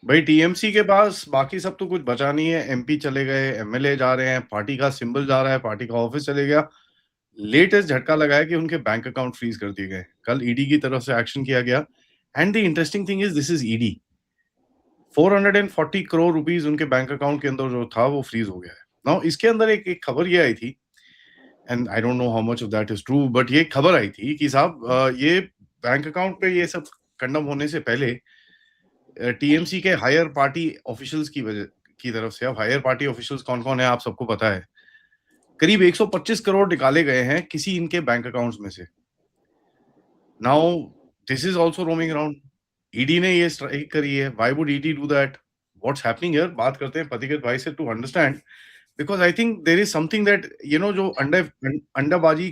भाई टीएमसी के पास बाकी सब तो कुछ बचा नहीं है। एमपी चले गए, एमएलए जा रहे हैं, पार्टी का सिंबल जा रहा है, पार्टी का ऑफिस चले गया। लेटेस्ट झटका लगा है कि उनके बैंक अकाउंट फ्रीज कर दिए गए। कल ईडी की तरफ से एक्शन किया गया। And the interesting thing is this is ED. 440 crore rupees उनके बैंक अकाउंट के अंदर जो था वो फ्रीज हो गया है। नाउ इसके अंदर एक खबर ये आई थी, and I don't know how much of that is true, but ये खबर आई थी कि साहब ये बैंक अकाउंट पे ये सब कंडम होने से पहले टीएमसी के हायर पार्टी ऑफिशियल्स की तरफ से, अब हायर पार्टी ऑफिशियल्स कौन कौन है आप सबको पता है, करीब 125 करोड़ निकाले गए हैं किसी इनके बैंक अकाउंट्स में से। Now this is also roaming around. ED ने ये स्ट्राइक करी है। Why would ED do that? What's happening here? बात करते हैं पथिगत भाई से to understand, because I think there is something that जो अंडाबाजी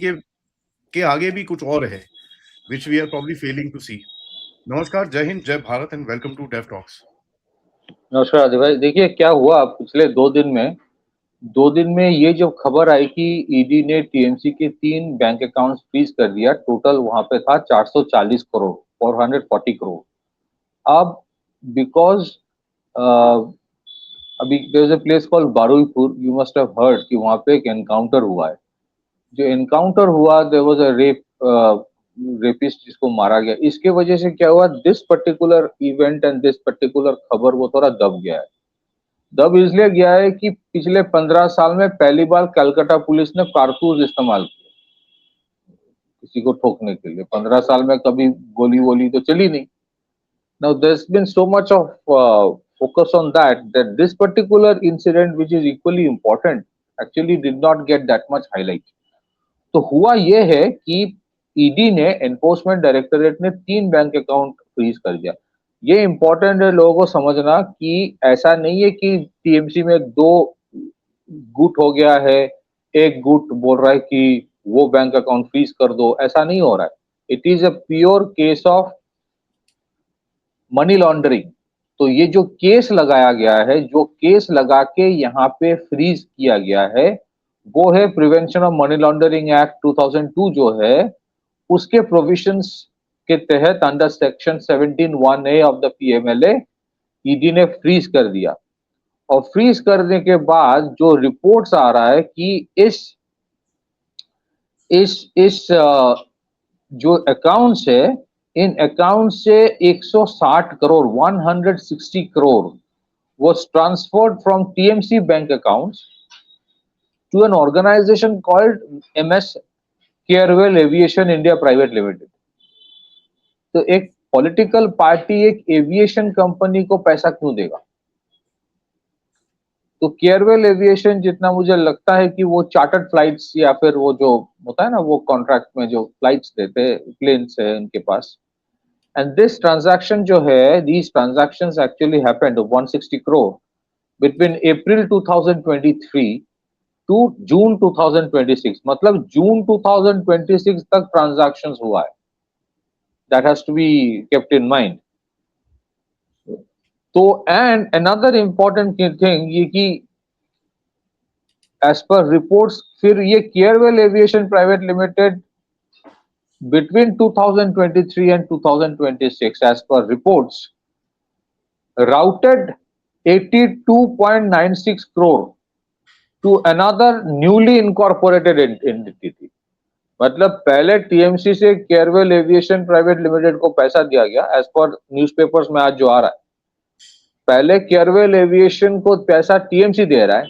के आगे भी कुछ और है, which we are probably failing to see. नमस्कार, जय हिंद, जय Bharat and welcome to Dev talks. नमस्कार आदित्य भाई। देखिए क्या हुआ पिछले 2 दिन में ये जो खबर आई कि ईडी ने टीएमसी के 3 बैंक अकाउंट्स फ्रीज कर दिया। टोटल वहां पे था 440 करोड़, 440 करोड़। अब बिकॉज अभी there is a place called Baruipur, you must have heard कि वहां पे एक एनकाउंटर हुआ है। जो एनकाउंटर हुआ, देयर वाज अ रेपिस्ट जिसको मारा गया। इसके वजह से क्या हुआ, this particular event and this particular खबर वो थोड़ा दब गया है। दब इसलिए गया है कि पिछले 15 साल में पहली बार कलकत्ता पुलिस ने कारतूस इस्तेमाल किया किसी को ठोकने के लिए। 15 साल में कभी गोली वोली तो चली नहीं। Now there's been so much of focus on that this particular incident, which is equally important, actually did not get that much highlight. तो हुआ ये है कि ईडी ने, एनफोर्समेंट डायरेक्टोरेट ने 3 बैंक अकाउंट फ्रीज कर दिया। ये इंपॉर्टेंट है लोगों को समझना कि ऐसा नहीं है कि टीएमसी में 2 गुट हो गया है, एक गुट बोल रहा है कि वो बैंक अकाउंट फ्रीज कर दो। ऐसा नहीं हो रहा है। It is a pure case of money laundering. तो ये जो केस लगाया गया है, जो केस लगा के यहाँ पे फ्रीज किया गया है, वो है prevention of money laundering act 2002 जो है, उसके प्रोविजंस के तहत under section 17(1)(a) of the PMLA ED ने फ्रीज कर दिया। और फ्रीज करने के बाद जो रिपोर्ट्स आ रहा है कि इस जो अकाउंट्स है, इन अकाउंट से 160 crore 160 crore was transferred from TMC bank accounts to an organization called MS Carewell Aviation India Private Limited. तो एक पॉलिटिकल पार्टी एक एविएशन कंपनी को पैसा क्यों देगा? तो केयरवेल एविएशन, जितना मुझे लगता है कि वो चार्टर्ड फ्लाइट्स या फिर वो जो होता है ना, वो कॉन्ट्रैक्ट में जो फ्लाइट्स देते हैं, प्लेन्स है उनके पास। एंड दिस ट्रांजैक्शन जो है, these transactions actually happened 160 crore between April 2023 to June 2026। मतलब जून 2026 तक ट्रांजैक्शंस हुआ है। That has to be kept in mind. तो एंड अनदर इंपॉर्टेंट थिंग ये कि एज पर रिपोर्ट्स, फिर ये Carewell aviation private limited between 2023 and 2026, as per reports, routed 82.96 crore to another newly incorporated entity थी। मतलब पहले टीएमसी से Carewell aviation private limited को पैसा दिया गया, एज पर न्यूज़पेपर्स में आज जो आ रहा है। पहले केयरवेल एविएशन को पैसा टीएमसी दे रहा है,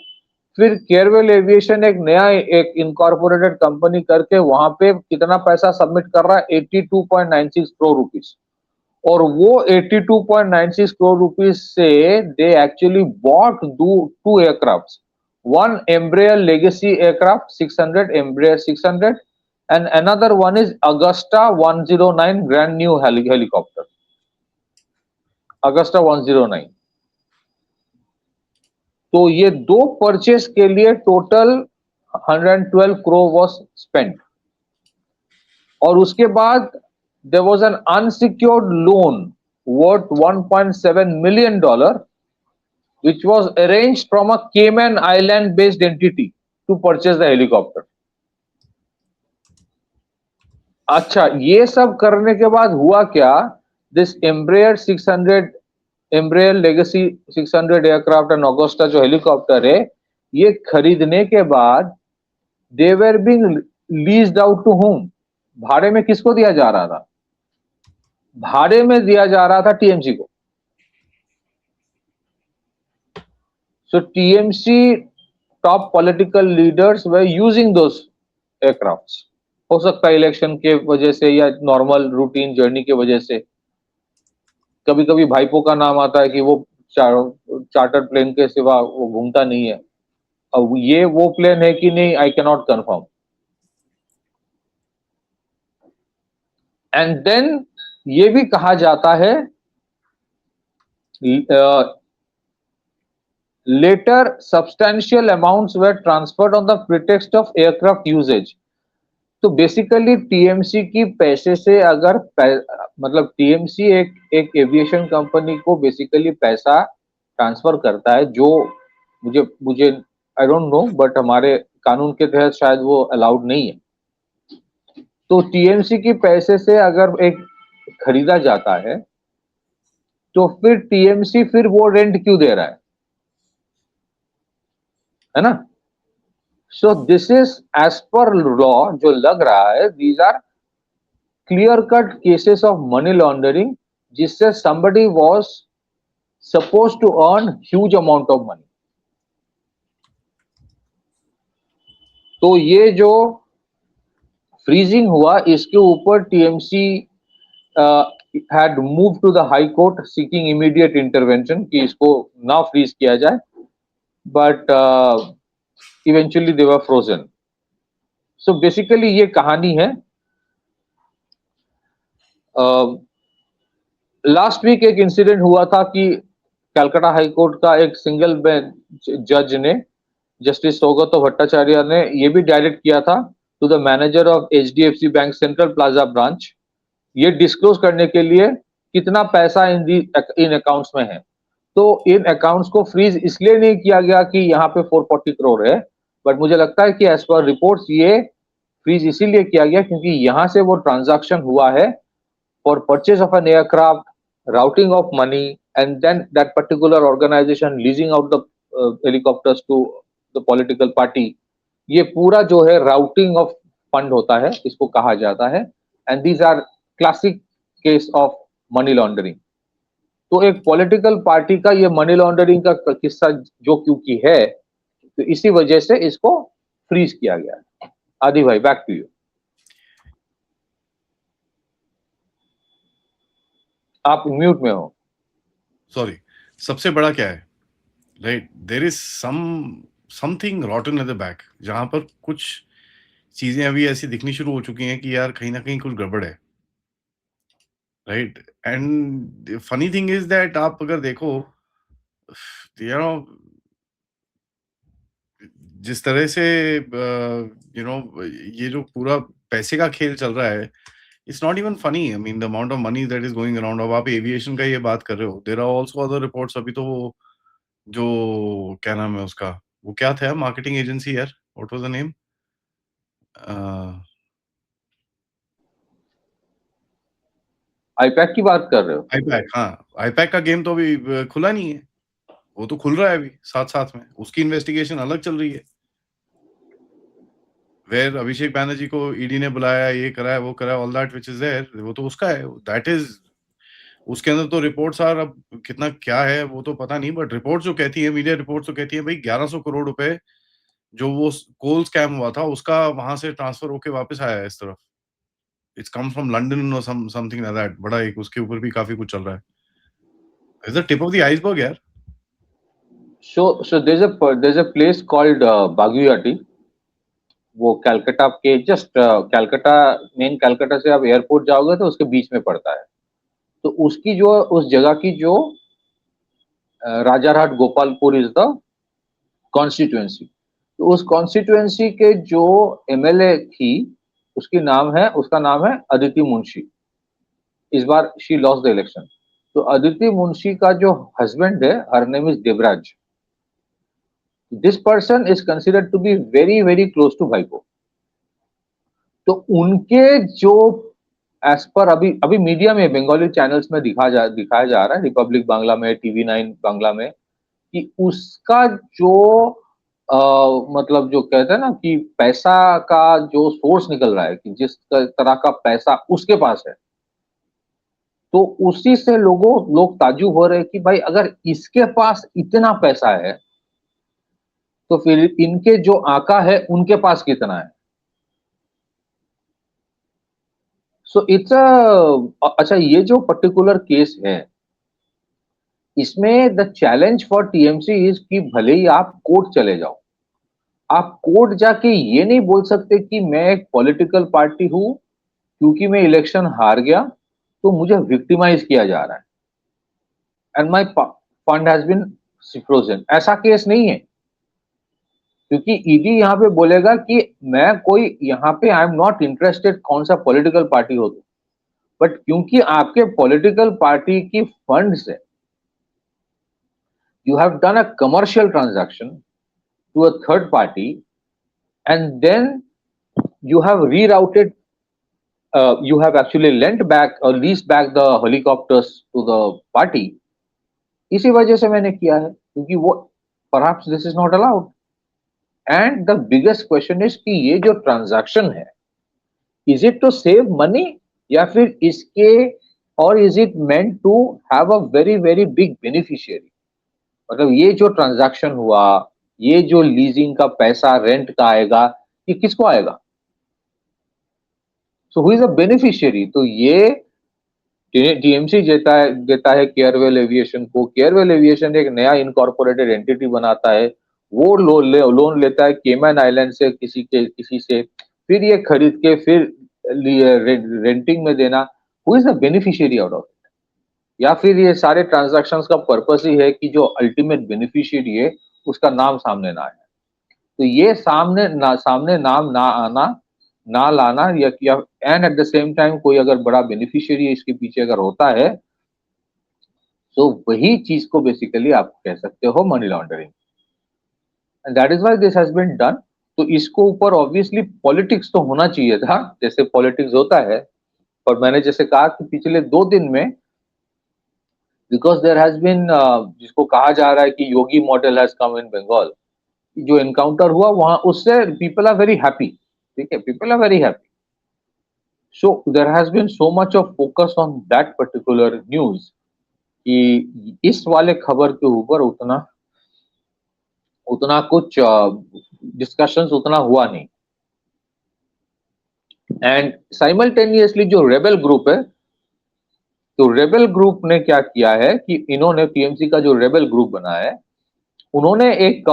फिर केयरवेल एविएशन एक नया एक इनकॉर्पोरेटेड कंपनी करके वहां पे कितना पैसा सबमिट कर रहा है, 82.96 करोड़ रुपीस। और वो 82.96 करोड़ रुपीस से they actually bought two aircraft, one Embraer legacy aircraft 600 Embraer 600 and another one is Augusta 109 brand new helicopter, Augusta 109। तो ये 2 परचेस के लिए टोटल 112 करोड़ वाज स्पेंट। और उसके बाद there was an unsecured loan worth $1.7 million which was arranged from a Cayman Island based entity to purchase the helicopter। अच्छा, ये सब करने के बाद हुआ क्या, this Embraer 600 Embraer Legacy 600 aircraft and Agusta जो हेलीकॉप्टर है, ये खरीदने के बाद they were being leased out to whom. भाड़े में किसको दिया जा रहा था? भाड़े में दिया जा रहा था टीएमसी को। So TMC top political leaders were using those aircrafts. हो सकता है इलेक्शन के वजह से या नॉर्मल रूटीन जर्नी के वजह से। कभी कभी भाईपो का नाम आता है कि वो चार्टर प्लेन के सिवा वो घूमता नहीं है। अब ये वो प्लेन है कि नहीं, I can not confirm. And then ये भी कहा जाता है later substantial amounts were transferred on the pretext of aircraft usages. तो बेसिकली टीएमसी की पैसे से अगर मतलब टीएमसी एक एविएशन कंपनी को बेसिकली पैसा ट्रांसफर करता है, जो मुझे मुझे आई डोंट नो, बट हमारे कानून के तहत शायद वो अलाउड नहीं है। तो टीएमसी की पैसे से अगर एक खरीदा जाता है तो फिर टीएमसी फिर वो रेंट क्यों दे रहा है ना? So this is as per law जो लग रहा है, these are clear cut cases of money laundering, जिससे somebody was supposed to earn huge amount of money। तो ये जो फ्रीजिंग हुआ, इसके ऊपर TMC had moved to the high court seeking immediate intervention कि इसको ना फ्रीज किया जाए, but eventually they were frozen। so basically ये कहानी है। लास्ट वीक एक इंसिडेंट हुआ था कि कलकत्ता हाई कोर्ट का एक सिंगल बेंच जज ने, जस्टिस सौगतो भट्टाचार्य ने, ये भी डायरेक्ट किया था to the manager of HDFC bank central plaza branch, ये डिस्क्लोज करने के लिए कितना पैसा इन अकाउंट्स में है। तो इन अकाउंट्स को फ्रीज इसलिए नहीं किया गया कि यहाँ पे 440 करोड़ है, बट मुझे लगता है कि एज पर रिपोर्ट्स ये फ्रीज इसीलिए किया गया क्योंकि यहाँ से वो ट्रांजैक्शन हुआ है for purchase of an aircraft, routing of money, and then that particular organization leasing out the helicopters to the political party। ये पूरा जो है राउटिंग ऑफ फंड होता है, इसको कहा जाता है। And these are classic case of money laundering. तो एक पॉलिटिकल पार्टी का ये मनी लॉन्ड्रिंग का किस्सा जो क्योंकि है, तो इसी वजह से इसको फ्रीज किया गया है। आदि भाई, बैक टू यू। आप म्यूट में हो। सॉरी, सबसे बड़ा क्या है, right, there is something rotten at the back, जहां पर कुछ चीजें अभी ऐसी दिखनी शुरू हो चुकी हैं कि यार कहीं ना कहीं कुछ गड़बड़ है, right. And funny thing is that आप अगर देखो, यू नो, जिस तरह से ये जो पूरा पैसे का खेल चल रहा है, it's not even funny. I mean the amount of money that is going around. अब आप एविएशन का ये बात कर रहे हो, there are also other reports. अभी तो वो जो क्या नाम है उसका, वो क्या था, मार्केटिंग एजेंसी यार, what was the name, IUPAC की बात कर रहे हो? आईपैक। हाँ, आईपैक का गेम तो अभी खुला नहीं है, वो तो खुल रहा है अभी साथ साथ में, उसकी इन्वेस्टिगेशन अलग चल रही है। वेयर अभिषेक बैनर्जी को ईडी ने बुलाया, ये कराया, वो कराया, all that which is there, वो तो उसका है, दैट इज, उसके अंदर तो रिपोर्ट्स आर, अब कितना क्या है वो तो पता नहीं, बट रिपोर्ट जो कहती है, मीडिया रिपोर्ट तो कहती है भाई 1100 करोड़ रुपए जो वो कोल स्कैम हुआ था उसका वहां से ट्रांसफर होके वापस आया है इस तरफ। इट्स कम फ्रॉम लंदन और समथिंग लाइक दैट। बड़ा एक उसके ऊपर भी काफी कुछ चल रहा है। It's the tip of the iceberg यार। So there's a place called Baguiati। वो कलकत्ता के जस्ट कलकत्ता, मेन कलकत्ता से आप एयरपोर्ट जाओगे तो उसके बीच में पड़ता है। तो उसकी जो, उस जगह की जो Rajarhat Gopalpur is the constituency. तो उस कॉन्स्टिट्यूएंसी के जो एमएलए थी, उसका नाम है अदिति मुंशी। इस बार शी लॉस्ट द इलेक्शन। तो अदिति मुंशी का जो हस्बैंड है, her name is Devraj. This person is considered to be very very close to Bhaipo. तो उनके जो एज पर अभी मीडिया में बंगाली चैनल्स में दिखाया जा रहा है, रिपब्लिक बांग्ला में, टीवी9 बांग्ला में, कि उसका जो मतलब जो कहते हैं ना कि पैसा का जो सोर्स निकल रहा है, कि जिस तरह का पैसा उसके पास है, तो उसी से लोग ताज्जुब हो रहे हैं कि भाई अगर इसके पास इतना पैसा है तो फिर इनके जो आका है उनके पास कितना है। सो इट्स अच्छा, ये जो पर्टिकुलर केस है, इसमें the challenge for TMC is कि भले ही आप कोर्ट चले जाओ, आप कोर्ट जाके ये नहीं बोल सकते कि मैं एक पॉलिटिकल पार्टी हूं, क्योंकि मैं इलेक्शन हार गया तो मुझे विक्टिमाइज किया जा रहा है and my fund has been frozen. ऐसा केस नहीं है, क्योंकि ईडी यहाँ पे बोलेगा कि मैं कोई यहाँ पे आई एम नॉट इंटरेस्टेड कौन सा पॉलिटिकल पार्टी हो तो, बट क्योंकि आपके पॉलिटिकल पार्टी की फंड से you have done a commercial transaction to a third party and then you have rerouted, you have actually lent back or leased back the helicopters to the party, इसी वजह से मैंने किया है, क्योंकि वो perhaps this is not allowed। and the biggest question is कि ये जो transaction है, is it to save money या फिर इसके, or is it meant to have a very very big beneficiary। मतलब ये जो ट्रांजैक्शन हुआ, ये जो लीजिंग का पैसा रेंट का आएगा, ये किसको आएगा। So who is a beneficiary. तो ये टीएमसी देता है केयरवेल एविएशन को, केयरवेल एविएशन एक नया इनकॉर्पोरेटेड एंटिटी बनाता है, वो लोन लेता है केमैन आइलैंड से किसी से, फिर ये खरीद के फिर रेंटिंग में देना। Who is the beneficiary out of, या फिर ये सारे ट्रांजैक्शंस का पर्पस ही है कि जो अल्टीमेट बेनिफिशियरी है उसका नाम सामने ना आए। तो ये सामने नाम ना आना, ना लाना, या and at the same time कोई अगर बड़ा बेनिफिशियरी इसके पीछे अगर होता है, तो वही चीज को बेसिकली आप कह सकते हो money laundering, and that is why this has been done. तो इसको ऊपर ऑब्वियसली पॉलिटिक्स तो होना चाहिए था, जैसे पॉलिटिक्स होता है, पर मैंने जैसे कहा कि पिछले 2 दिन में, बिकॉज देयर हैज बीन, जिसको कहा जा रहा है कि योगी मॉडल हैज कम इन बंगाल, जो एनकाउंटर हुआ वहां, उससे पीपल आर वेरी हैप्पी। ठीक है, people are very happy. So there has been so much of focus on that particular news कि इस वाले खबर के ऊपर उतना उतना कुछ डिस्कशंस उतना हुआ नहीं। एंड साइमल्टेनियसली जो रेबेल ग्रुप है, तो रेबेल ग्रुप ने क्या किया है कि इन्होंने टीएमसी का जो रेबेल ग्रुप बना है, उन्होंने एक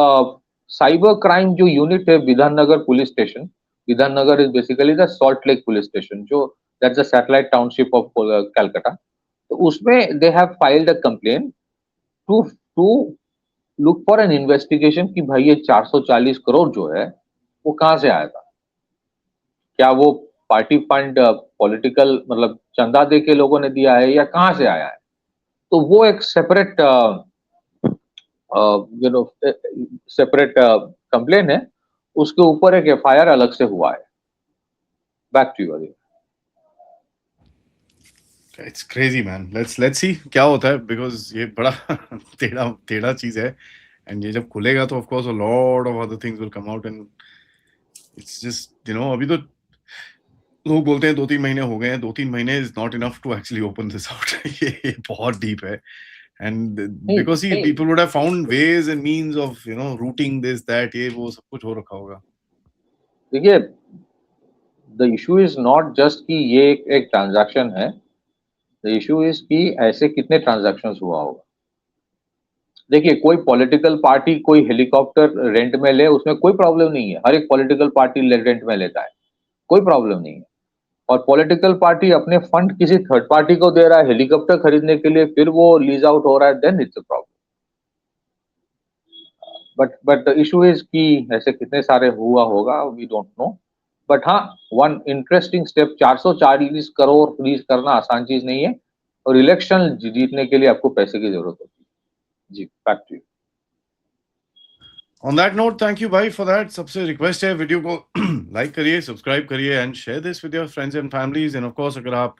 साइबर क्राइम जो यूनिट है Bidhannagar police station, Bidhannagar is basically the Salt Lake police station, जो that's a satellite township of Calcutta. तो उसमें they have filed a complaint to to look for an investigation कि भाई ये 440 करोड़ जो है वो कहाँ से आया था, क्या वो पार्टी फंड पॉलिटिकल मतलब चंदा दे के लोगों ने दिया है या कहाँ से आया है। तो वो एक सेपरेट सेपरेट कंप्लेन है, उसके ऊपर एक एफआईआर अलग से हुआ है। Back to you. It's crazy man, let's see क्या होता है, बिकॉज ये बड़ा टेढ़ा टेढ़ा चीज है, एंड ये जब खुलेगा तो of course a lot of other things will come out, and it's just अभी तो लोग बोलते हैं 2-3 महीने हो गए हैं, 2-3 महीने is not enough to actually open this out. ये बहुत डीप है, and because see people would have found ways and means of routing this that ये वो सब कुछ हो रखा होगा। देखिए, the issue is not just कि ये एक ट्रांजैक्शन है, द इशू इज कि ऐसे कितने ट्रांजैक्शंस हुआ होगा। देखिए, कोई पॉलिटिकल पार्टी कोई हेलीकॉप्टर रेंट में ले, उसमें कोई प्रॉब्लम नहीं है, हर एक पॉलिटिकल पार्टी रेंट में लेता है, कोई प्रॉब्लम नहीं है। और पॉलिटिकल पार्टी अपने फंड किसी थर्ड पार्टी को दे रहा है हेलीकॉप्टर खरीदने के लिए, फिर वो लीज आउट हो रहा है, then it's a problem. But the issue is कि ऐसे कितने सारे हुआ होगा, वी डोंट नो। बट हाँ, one interesting step, 440 crore release करना आसान चीज नहीं है, और इलेक्शन जीतने के लिए आपको पैसे की जरूरत होती है। जी, back to you. On that note, thank you भाई for that। सबसे रिक्वेस्ट है वीडियो को लाइक करिए, सब्सक्राइब करिए and share this with your friends and families. And of course अगर आप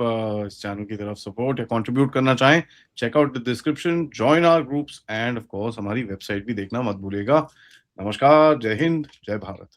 इस चैनल की तरफ सपोर्ट या कंट्रीब्यूट करना चाहें, check out the description, join our groups and of course हमारी वेबसाइट भी देखना मत भूलिएगा। नमस्कार, जय हिंद, जय भारत।